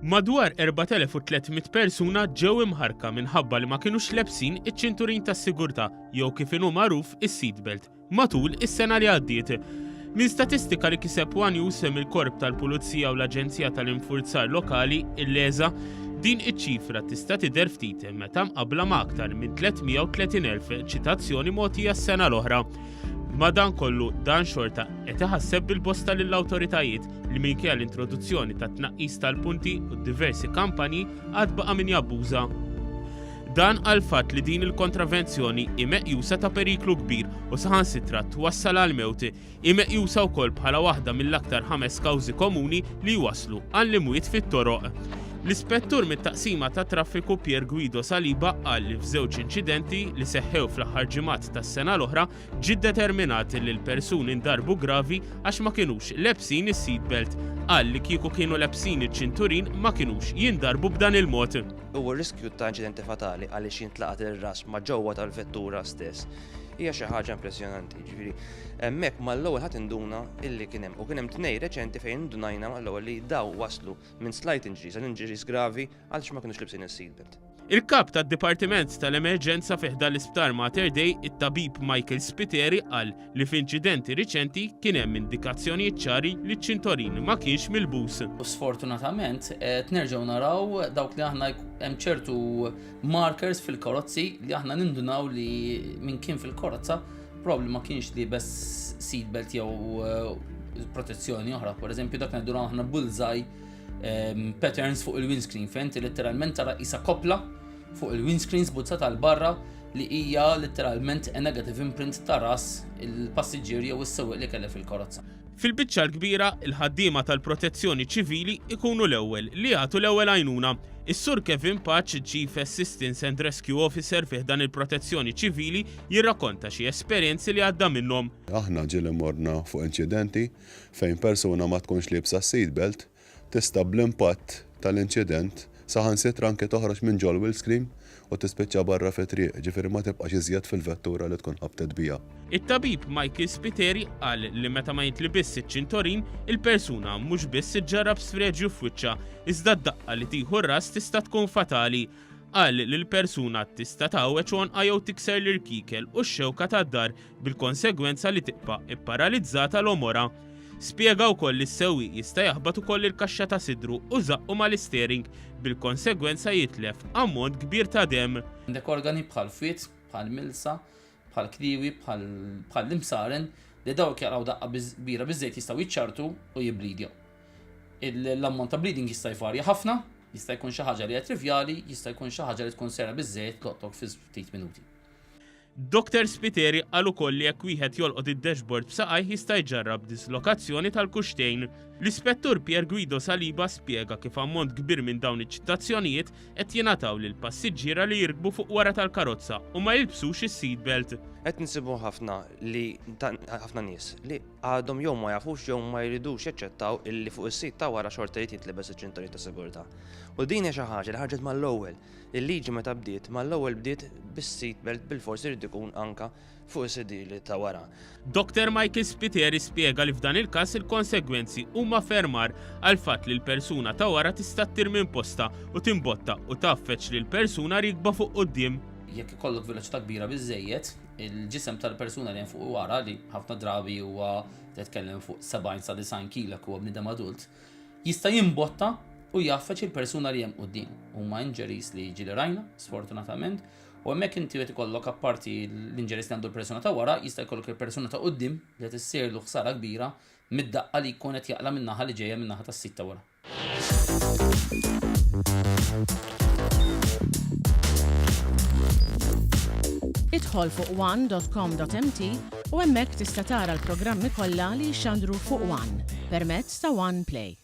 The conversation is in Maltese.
Madwar 4,300 persuna ġew imħarka minħabba li ma kinux lebsin iċ-ċinturin tas-sigurtà jew kif inhu magħruf is-seatbelt matul is-sena li għaddiet. Min statistika li kiseb One News mill-Korp tal-Pulizija u l-Aġenzija tal-Infurzar Lokali, il-Leza, din iċ-ċifra tista' tidher ftit meta mqabbla ma' aktar minn 330,000 ċitazzjoni mogħtija s-sena l-oħra. Madankollu dan xorta qed iħasseb bil-bosta lill-awtoritajiet li minkejja l-introduzzjoni ta' tnaqqis tal-punti u diversi kampanji għad baqa' min jabbuża. Dan għal fatt li din il-kontravenzjoni imeqjusa ta' periklu kbir u saħansitra twassal għal mewt imeqjusa wkoll bħala waħda mill-aktar 5 kawżi komuni li jwasslu għal imwiet fit-toroq. L-ispettur mit-taqsima ta' traffiku Pier Guido Saliba qal li f'żewġ inċidenti li seħħew fl-aħħar ġimgħat tas-sena l-oħra ġie determinat li l-persuni ndarbu gravi għax ma kinux lebsin is-seatbelt. Qal li kieku kienu lebsin iċ-ċinturin ma kinux jindarbu b'dan il-mod. Huwa riskju ta' inċidenti fatali għaliex jintlaqat ir-ras ma' ġewwa tal-vettura stess. Hija xi ħaġa impressjonanti, ġifieri. Hemmhekk mal-ewwel ħadd induna illi kien hemm u kien hemm tnejn reċenti fejn indunajna mal-ewwel li daw waslu minn slight injuries għal injuries gravi għaliex ma kinux libsin is-seatbelt. Il-kap tad-Dipartiment tal-Emerġenza fiħda l-Isptar Mater Dei, it-tabib Michael Spiteri qal li f'inċidenti riċenti kien hemm indikazzjonijiet ċari li ċ-ċintorin ma kienx milbus. Sfortunatament nerġgħu naraw dawk li aħna hemm ċertu markers fil-karozzi li aħna nindunaw li min kien fil-karozza probabli ma kienx li bess seatbelt jew protezzjoni oħra. Pereżempju dak nindunaw aħna bullseye patterns fuq il-windscreen fejn letteralment tara qisha koppla fuq il-windscreens buzzata għal barra li hija letteralment a negative imprint ta' ras il-passiġġier jew is-sewwieq li kellha fil-karozza. Fil-biċċa l-kbira, il-ħaddiema tal-protezzjoni ċivili ikunu l-ewwel li jagħtu l-ewwel għajnuna. Is-Sur Kevin Patch, Chief Assistance and Rescue Officer fih dan il-protezzjoni ċivili, jirrakkonta xi esperjenzi li għadda minnhom. Aħna ġieli morna fuq inċidenti fejn persuna ma tkunx libsa seatbelt tista' bl-impatt tal-inċident saħansitra anke toħroġ minn ġol windscreen u tispiċċa barra fit-triq, ġifieri ma tibqax iżjed fil-vettura li tkun ħabtet biha. It-tabib Michael Spiteri qal li meta ma jintlibiss iċ-ċintorin, il-persuna mhux biss iġġarrab sfreġġju f'wiċċha, iżda d-daqqa li tieħu r-ras tista' tkun fatali. Qal li l-persuna tista' tgħawweġ wonqa jew tikser l-irkikel u x-xewka tad-dar bil-konsegwenza li tibqa' ipparalizzata l-omora. Spjega wkoll li s-sewwieq jista' jaħbad ukoll il-kaxxa ta' sidru u żaqqu mal-isteering bil-konsegwenza jitlef ammont kbir ta' demm. Għandek organi bħal fwiet, bħal milsa, bħal kliwi, bħal limsaren li dawk jaraw daqqa kbira biżżejjed jistgħu jiċċartu u jibblidjaw. L-ammont ta' bleeding jista' jvarja ħafna, jista' jkun xi ħaġa li hija trivjali, jista' jkun xi ħaġa li tkun sera biżżejjed tloqtok fi ftit minuti. Dr. Spiteri qal ukoll li jekk wieħed jolqod id-dashboard b'saqajh jista' jġarrab dislokazzjoni tal-kuxtejn. L-Ispettur Pier Guido Saliba spjega kif ammont kbir minn dawn iċ-ċitazzjonijiet qed jingħataw lil passiġġiera li jirkbu fuq wara tal-karozza u ma jilbsux is-seatbelt. Qed nsibu ħafna nies li għadhom jew ma jafux jew ma jridux jaċċettaw illi fuq is-sit ta' wara xorta jrid jintlebes iċ-ċinturin ta' sigurtà. U din hija xi ħaġa li ħarġet mal-ewwel. Il-liġi meta bdiet mal-ewwel bdiet bis-seatbelt bil-forsi jrid ikun anke fuq is-sedili ta' wara. Dr. Michael Spiteri spjega li f'dan il-każ il-konsegwenzi huma fermar għal fatt li l-persuna ta' wara tista' ttir minn posta u timbotta u taffeċ li l-persuna rikba fuq quddiem. Jekk ikollok veloċità kbira biżżejjed, il-ġisem tal-persuna li hemm fuq wara li ħafna drabi huwa titkellem fuq 70 sa 90 kg huwa bniedem adult, jista' jimbotta u jaffeċ il-persuna li hemm quddiem. Huma injuries li ġieli rajna, sfortunatament, u hemmhekk inti qed ikollok apparti l-injuries li għandu l-persuna ta' wara, jista' jkollok il-persuna ta' quddiem li qed issirlu ħsara kbira mid-daqqa li jkun qed jaqla min-naħa li ġejja min-naħa tas-sit ta' wara. Idħol fuq one.com.mt u hemmhekk tista' tara l-programmi kollha li jxandru fuq One permezz ta' One Play.